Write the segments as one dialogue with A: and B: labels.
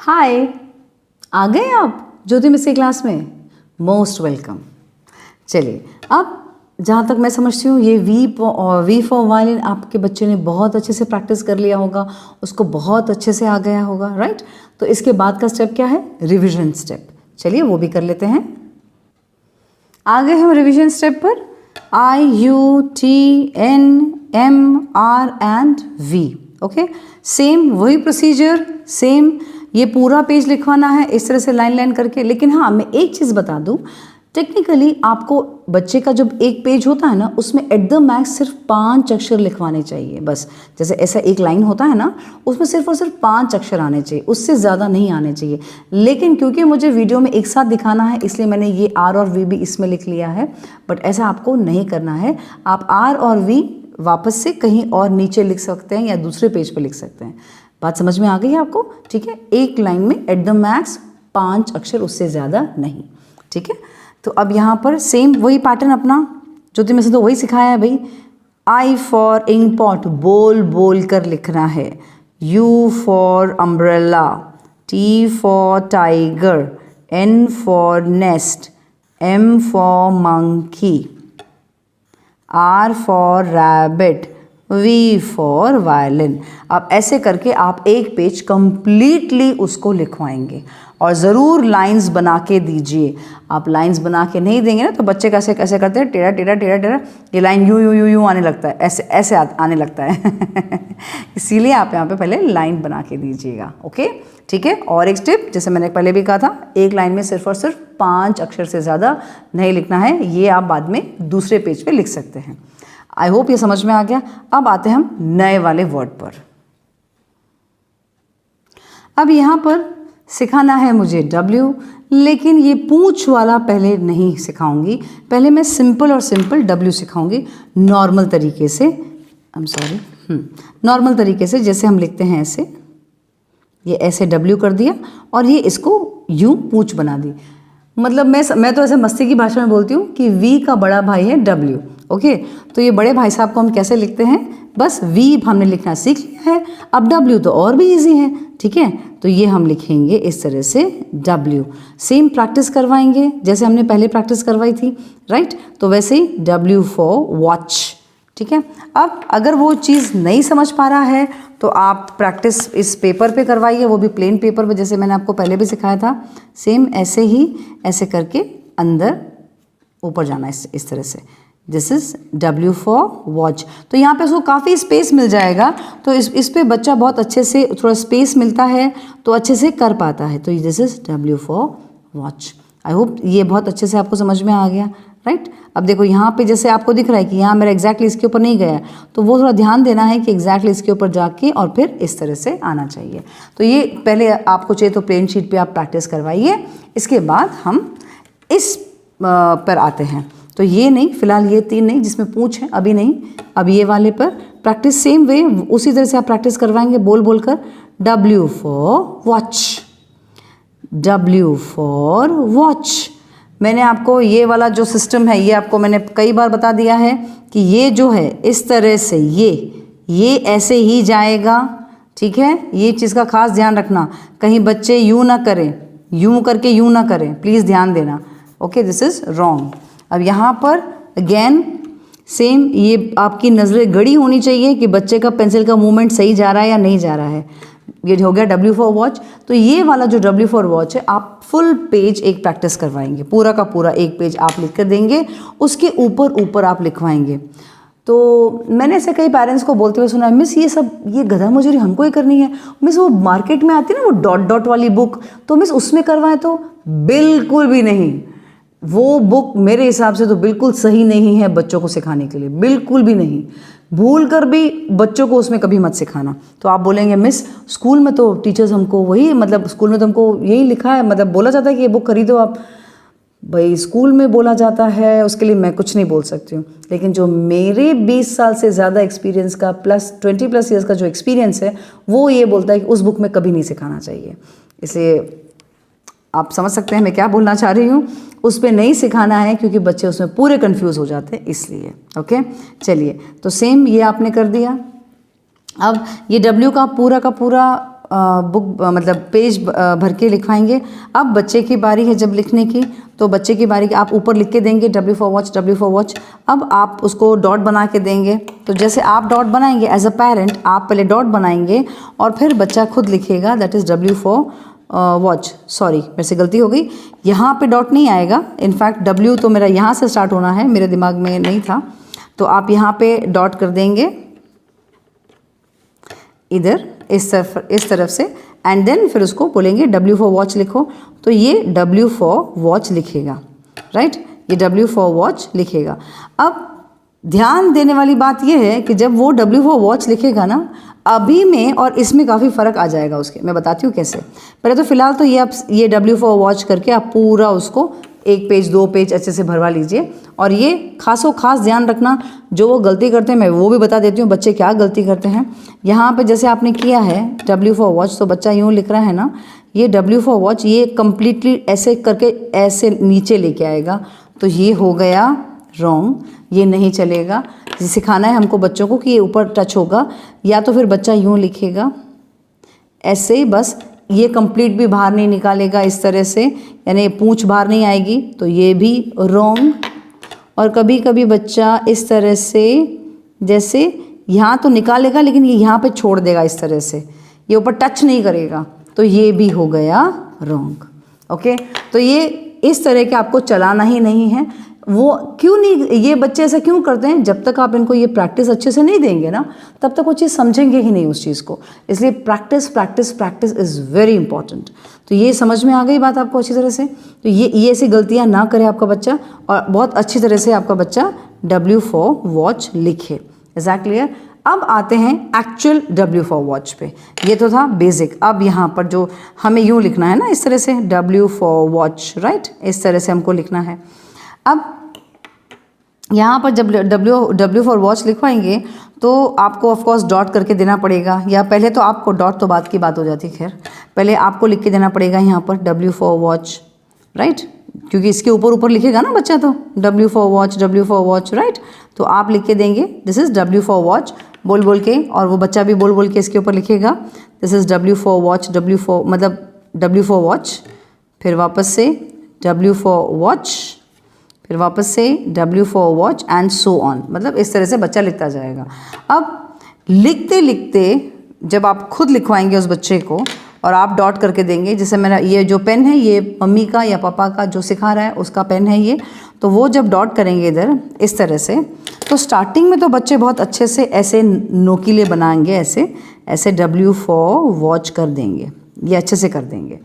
A: हाय, आ गए आप ज्योति मिस की क्लास में? Most welcome. चलिए, अब जहाँ तक मैं समझती हूँ ये वी फॉर वायलिन आपके बच्चे ने बहुत अच्छे से प्रैक्टिस कर लिया होगा, उसको बहुत अच्छे से आ गया होगा, राइट? तो इसके बाद का स्टेप क्या है? Revision step. चलिए वो भी कर लेते हैं। आ गए हम रिविजन स्टेप पर। I, U, T, N, M, R and V। Okay, same वही प्रोसीजर, सेम ये पूरा पेज लिखवाना है इस तरह से लाइन लाइन करके। लेकिन हाँ, मैं एक चीज़ बता दूँ, टेक्निकली आपको बच्चे का जब एक पेज होता है ना, उसमें एट द मैक्स सिर्फ 5 अक्षर लिखवाने चाहिए बस। जैसे ऐसा एक लाइन होता है ना, उसमें सिर्फ और सिर्फ 5 अक्षर आने चाहिए, उससे ज़्यादा नहीं आने चाहिए। लेकिन क्योंकि मुझे वीडियो में एक साथ दिखाना है, इसलिए मैंने ये R और V भी इसमें लिख लिया है। बट ऐसा आपको नहीं करना है। आप R और V वापस से कहीं और नीचे लिख सकते हैं या दूसरे पेज पर लिख सकते हैं। बात समझ में आ गई है आपको? ठीक है, एक लाइन में एट द मैक्स 5 अक्षर, उससे ज़्यादा नहीं। ठीक है, तो अब यहाँ पर सेम वही पैटर्न अपना ज्योति में से तो वही सिखाया है भाई। I फॉर इंक पॉट, बोल बोल कर लिखना है। U for umbrella, T for tiger, N for nest, M for monkey, R for rabbit, V for violin. अब ऐसे करके आप एक पेज कंप्लीटली उसको लिखवाएंगे और ज़रूर लाइंस बना के दीजिए। आप लाइंस बना के नहीं देंगे ना तो बच्चे कैसे कैसे करते हैं, टेढ़ा टेढ़ा टेढ़ा टेढ़ा, ये लाइन यूं यूं यूं यूं आने लगता है, ऐसे ऐसे आने लगता है। इसीलिए आप यहाँ पे पहले लाइन बना के दीजिएगा। ओके, ठीक है। और एक स्टेप, जैसे मैंने पहले भी कहा था, एक लाइन में सिर्फ और सिर्फ 5 अक्षर से ज़्यादा नहीं लिखना है। ये आप बाद में दूसरे पेज पे लिख सकते हैं। आई होप ये समझ में आ गया। अब आते हैं हम नए वाले वर्ड पर। अब यहाँ पर सिखाना है मुझे W, लेकिन ये पूंछ वाला पहले नहीं सिखाऊंगी। पहले मैं सिंपल और सिंपल W सिखाऊंगी नॉर्मल तरीके से। नॉर्मल तरीके से जैसे हम लिखते हैं ऐसे, ये ऐसे W कर दिया और ये इसको यूं पूंछ बना दी। मतलब मैं तो ऐसे मस्ती की भाषा में बोलती हूँ कि V का बड़ा भाई है W। ओके, तो ये बड़े भाई साहब को हम कैसे लिखते हैं? बस V हमने लिखना सीख लिया है, अब W तो और भी इजी है। ठीक है, तो ये हम लिखेंगे इस तरह से W। सेम प्रैक्टिस करवाएंगे जैसे हमने पहले प्रैक्टिस करवाई थी, राइट? तो वैसे ही W फॉर वॉच। ठीक है, अब अगर वो चीज़ नहीं समझ पा रहा है तो आप प्रैक्टिस इस पेपर पे करवाइए, वो भी प्लेन पेपर पे, जैसे मैंने आपको पहले भी सिखाया था। सेम ऐसे ही ऐसे करके अंदर ऊपर जाना इस तरह से। This is W for watch. तो यहाँ पे उसको काफ़ी स्पेस मिल जाएगा, तो इस पे बच्चा बहुत अच्छे से, थोड़ा स्पेस मिलता है तो अच्छे से कर पाता है। तो this is W for watch. I hope ये बहुत अच्छे से आपको समझ में आ गया, राइट? अब देखो यहाँ पे जैसे आपको दिख रहा है कि यहाँ मेरा एग्जैक्टली इसके ऊपर नहीं गया, तो वो थोड़ा ध्यान देना है कि एग्जैक्टली इसके ऊपर जाके और फिर इस तरह से आना चाहिए। तो ये पहले आपको चाहिए तो प्लेन शीट पे आप प्रैक्टिस करवाइए। इसके बाद हम इस पर आते हैं। तो ये नहीं, फिलहाल ये 3 नहीं जिसमें पूंछ है, अभी नहीं। अब ये वाले पर प्रैक्टिस सेम वे, उसी तरह से आप प्रैक्टिस करवाएंगे बोल बोल कर। W for watch, W for watch. मैंने आपको ये वाला जो सिस्टम है, ये आपको मैंने कई बार बता दिया है कि ये जो है इस तरह से ये ऐसे ही जाएगा। ठीक है, ये चीज़ का खास ध्यान रखना, कहीं बच्चे यूँ ना करें, यूँ करके यूँ ना करें, प्लीज़ ध्यान देना। Okay, this is wrong. अब यहाँ पर अगेन सेम, ये आपकी नज़रें गड़ी होनी चाहिए कि बच्चे का पेंसिल का मूवमेंट सही जा रहा है या नहीं जा रहा है। ये हो गया W फॉर वॉच। तो ये वाला जो W फॉर वॉच है, आप फुल पेज एक प्रैक्टिस करवाएंगे, पूरा का पूरा एक पेज आप लिख कर देंगे, उसके ऊपर आप लिखवाएंगे। तो मैंने ऐसे कई पेरेंट्स को बोलते हुए सुना है, मिस ये गधा मजूरी हमको ही करनी है। मिस वो मार्केट में आती है ना वो डॉट डॉट वाली बुक, तो मिस उसमें करवाएं। तो बिल्कुल भी नहीं, वो बुक मेरे हिसाब से तो बिल्कुल सही नहीं है बच्चों को सिखाने के लिए, बिल्कुल भी नहीं। भूल कर भी बच्चों को उसमें कभी मत सिखाना। तो आप बोलेंगे मिस स्कूल में तो टीचर्स हमको वही, मतलब स्कूल में तो हमको यही लिखा है, मतलब बोला जाता है कि ये बुक खरीदो आप। भाई स्कूल में बोला जाता है, उसके लिए मैं कुछ नहीं बोल सकती हूँ। लेकिन जो मेरे 20 साल से ज़्यादा एक्सपीरियंस का, प्लस 20+ ईयर्स का जो एक्सपीरियंस है, वो ये बोलता है कि उस बुक में कभी नहीं सिखाना चाहिए। इसलिए आप समझ सकते हैं मैं क्या बोलना चाह रही हूँ। उस पर नहीं सिखाना है क्योंकि बच्चे उसमें पूरे कंफ्यूज हो जाते हैं, इसलिए। ओके, चलिए, तो सेम ये आपने कर दिया। अब ये W का पूरा बुक मतलब पेज भर के लिखवाएंगे। अब बच्चे की बारी है जब लिखने की, तो बच्चे की बारी आप ऊपर लिख के देंगे W for watch, W for watch. अब आप उसको डॉट बना के देंगे। तो जैसे आप डॉट बनाएंगे एज अ पेरेंट, आप पहले डॉट बनाएंगे और फिर बच्चा खुद लिखेगा that is W for watch. Sorry मेरे से गलती हो गई, यहाँ पे डॉट नहीं आएगा। इनफैक्ट W तो मेरा यहाँ से स्टार्ट होना है, मेरे दिमाग में नहीं था। तो आप यहाँ पे डॉट कर देंगे इधर इस तरफ से, एंड देन फिर उसको बोलेंगे W फॉर वॉच लिखो। तो ये W फॉर वॉच लिखेगा, राइट, ये W फॉर वॉच लिखेगा। अब ध्यान देने वाली बात ये है कि जब वो W फॉर वॉच लिखेगा ना, अभी में और इसमें काफ़ी फ़र्क आ जाएगा उसके। मैं बताती हूँ कैसे। पहले तो फिलहाल तो ये W फॉर वॉच करके आप पूरा उसको 1 पेज 2 पेज अच्छे से भरवा लीजिए। और ये खास ध्यान रखना, जो वो गलती करते हैं मैं वो भी बता देती हूँ बच्चे क्या गलती करते हैं। यहाँ पे जैसे आपने किया है W फॉर वॉच, तो बच्चा यूँ लिख रहा है ना, ये W फॉर वॉच ये कम्प्लीटली ऐसे करके ऐसे नीचे लेके आएगा, तो ये हो गया रॉन्ग, ये नहीं चलेगा। सिखाना है हमको बच्चों को कि ये ऊपर टच होगा, या तो फिर बच्चा यूँ लिखेगा ऐसे ही, बस ये कंप्लीट भी बाहर नहीं निकालेगा इस तरह से, यानी पूंछ बाहर नहीं आएगी, तो ये भी रॉन्ग। और कभी कभी बच्चा इस तरह से जैसे यहाँ तो निकालेगा लेकिन ये यहाँ पे छोड़ देगा इस तरह से, ये ऊपर टच नहीं करेगा, तो ये भी हो गया रॉन्ग। ओके, तो ये इस तरह के आपको चलाना ही नहीं है। वो क्यों नहीं, ये बच्चे ऐसा क्यों करते हैं, जब तक आप इनको ये प्रैक्टिस अच्छे से नहीं देंगे ना, तब तक वो चीज़ समझेंगे ही नहीं उस चीज़ को। इसलिए practice practice practice is very important. तो ये समझ में आ गई बात आपको अच्छी तरह से। तो ये ऐसी गलतियाँ ना करे आपका बच्चा, और बहुत अच्छी तरह से आपका बच्चा W फॉर वॉच लिखे। Is that clear? अब आते हैं एक्चुअल W फॉर वॉच पे। ये तो था बेसिक। अब यहाँ पर जो हमें यूँ लिखना है ना, इस तरह से W फॉर वॉच, राइट, इस तरह से हमको लिखना है। अब यहाँ पर जब W फॉर वॉच लिखवाएंगे तो आपको ऑफ कोर्स डॉट करके देना पड़ेगा, या पहले तो आपको डॉट तो बाद की बात हो जाती है, खैर पहले आपको लिख के देना पड़ेगा यहाँ पर W फॉर वॉच, राइट, क्योंकि इसके ऊपर लिखेगा ना बच्चा, तो W फॉर वॉच, राइट। तो आप लिख के देंगे this is W for watch बोल के, और वो बच्चा भी बोल के इसके ऊपर लिखेगा this is W for watch, W for watch, फिर वापस से W फॉर वॉच, फिर वापस से W for watch and so on. मतलब इस तरह से बच्चा लिखता जाएगा। अब लिखते लिखते जब आप खुद लिखवाएंगे उस बच्चे को और आप डॉट करके देंगे, जैसे मेरा ये जो पेन है ये मम्मी का या पापा का जो सिखा रहा है उसका पेन है ये, तो वो जब डॉट करेंगे इधर इस तरह से, तो स्टार्टिंग में तो बच्चे बहुत अच्छे से ऐसे नोकीले बनाएंगे, ऐसे W फॉर वॉच कर देंगे, ये अच्छे से कर देंगे।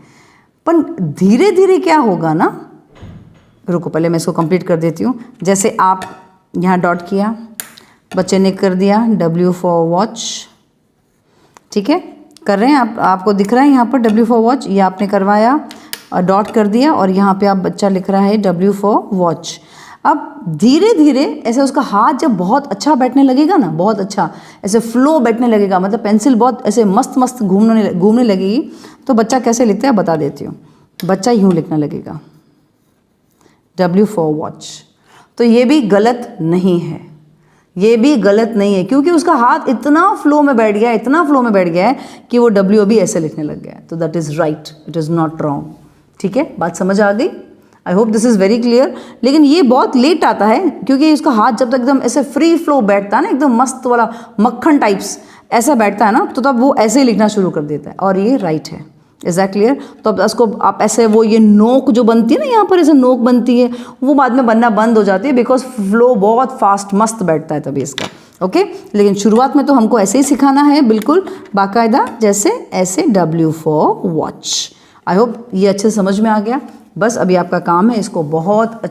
A: पर धीरे धीरे क्या होगा ना, रुको पहले मैं इसको कंप्लीट कर देती हूँ। जैसे आप यहाँ डॉट किया, बच्चे ने कर दिया W फॉर वॉच, ठीक है, कर रहे हैं आप, आपको दिख रहा है यहाँ पर W फॉर वॉच, ये आपने करवाया और डॉट कर दिया, और यहाँ पे आप बच्चा लिख रहा है W फॉर वॉच। अब धीरे धीरे ऐसे उसका हाथ जब बहुत अच्छा बैठने लगेगा ना, बहुत अच्छा ऐसे फ्लो बैठने लगेगा, मतलब पेंसिल बहुत ऐसे मस्त घूमने लगेगी, तो बच्चा कैसे लिखता है बता देती हूँ। बच्चा यूँ लिखने लगेगा W फॉर वॉच। तो ये भी गलत नहीं है, ये भी गलत नहीं है, क्योंकि उसका हाथ इतना फ्लो में बैठ गया है कि वो W अभी ऐसे लिखने लग गया है। तो that is right, it is not wrong. ठीक है, बात समझ आ गई? I hope this is very clear. लेकिन ये बहुत लेट आता है, क्योंकि उसका हाथ जब तक एकदम ऐसे फ्री फ्लो बैठता है ना, एकदम मस्त वाला मक्खन टाइप्स ऐसा बैठता है ना, तो तब वो ऐसे ही लिखना शुरू कर देता है, और ये राइट है। Is that clear? तो अब उसको आप ऐसे, वो ये नोक जो बनती है ना, यहाँ पर ऐसे नोक बनती है, वो बाद में बनना बंद हो जाती है, बिकॉज फ्लो बहुत फास्ट मस्त बैठता है तभी इसका। ओके, लेकिन शुरुआत में तो हमको ऐसे ही सिखाना है, बिल्कुल बाकायदा, जैसे ऐसे W for watch. I hope ये अच्छे समझ में आ गया। बस अभी आपका काम है इसको बहुत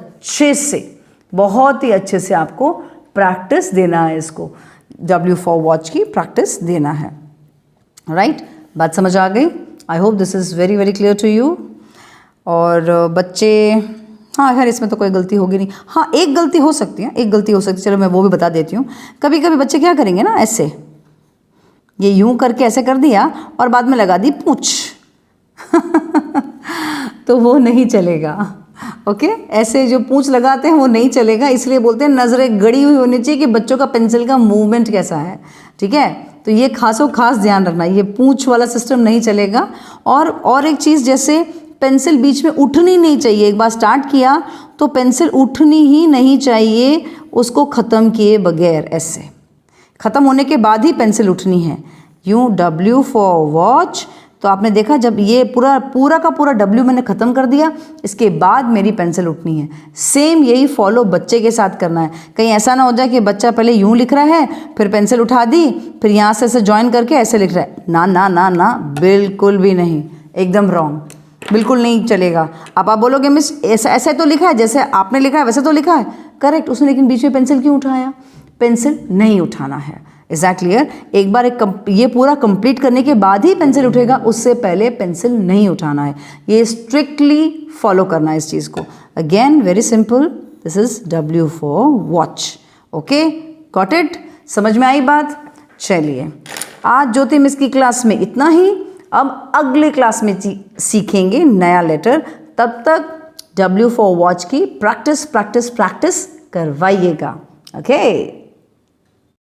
A: ही अच्छे से आपको प्रैक्टिस देना है, इसको W फॉर वॉच की प्रैक्टिस देना है। राइट, बात समझ आ गई? I hope this is very very clear to you. और बच्चे, हाँ खैर इसमें तो कोई गलती होगी नहीं। हाँ, एक गलती हो सकती है, चलो मैं वो भी बता देती हूँ। कभी कभी बच्चे क्या करेंगे ना, ऐसे ये यूं करके ऐसे कर दिया और बाद में लगा दी पूंछ तो वो नहीं चलेगा। ओके, ऐसे जो पूंछ लगाते हैं वो नहीं चलेगा, इसलिए बोलते हैं नज़रें गड़ी हुई होनी चाहिए कि बच्चों का पेंसिल का मूवमेंट कैसा है। ठीक है, तो ये खास ध्यान रखना, ये पूंछ वाला सिस्टम नहीं चलेगा। और एक चीज़, जैसे पेंसिल बीच में उठनी नहीं चाहिए। एक बार स्टार्ट किया तो पेंसिल उठनी ही नहीं चाहिए, उसको ख़त्म किए बगैर, ऐसे ख़त्म होने के बाद ही पेंसिल उठनी है। यूँ W फॉर वॉच, तो आपने देखा जब ये पूरा का पूरा W मैंने ख़त्म कर दिया, इसके बाद मेरी पेंसिल उठनी है। सेम यही फॉलो बच्चे के साथ करना है। कहीं ऐसा ना हो जाए कि बच्चा पहले यूँ लिख रहा है, फिर पेंसिल उठा दी, फिर यहाँ से ऐसे ज्वाइन करके ऐसे लिख रहा है। ना ना ना ना, बिल्कुल भी नहीं, एकदम रॉन्ग, बिल्कुल नहीं चलेगा। अब आप बोलोगे मिस ऐसे तो लिखा है, जैसे आपने लिखा है वैसे तो लिखा है, करेक्ट, उसने लेकिन बीच में पेंसिल क्यों उठाया? पेंसिल नहीं उठाना है। Is that clear? एक बार ये पूरा कंप्लीट करने के बाद ही पेंसिल उठेगा, उससे पहले पेंसिल नहीं उठाना है। ये स्ट्रिक्टली फॉलो करना है इस चीज़ को। Again very simple, this is W for watch. Okay, got it? समझ में आई बात? चलिए, आज ज्योति मिस की क्लास में इतना ही। अब अगले क्लास में सीखेंगे नया लेटर। तब तक W फॉर वॉच की प्रैक्टिस करवाइएगा। ओके।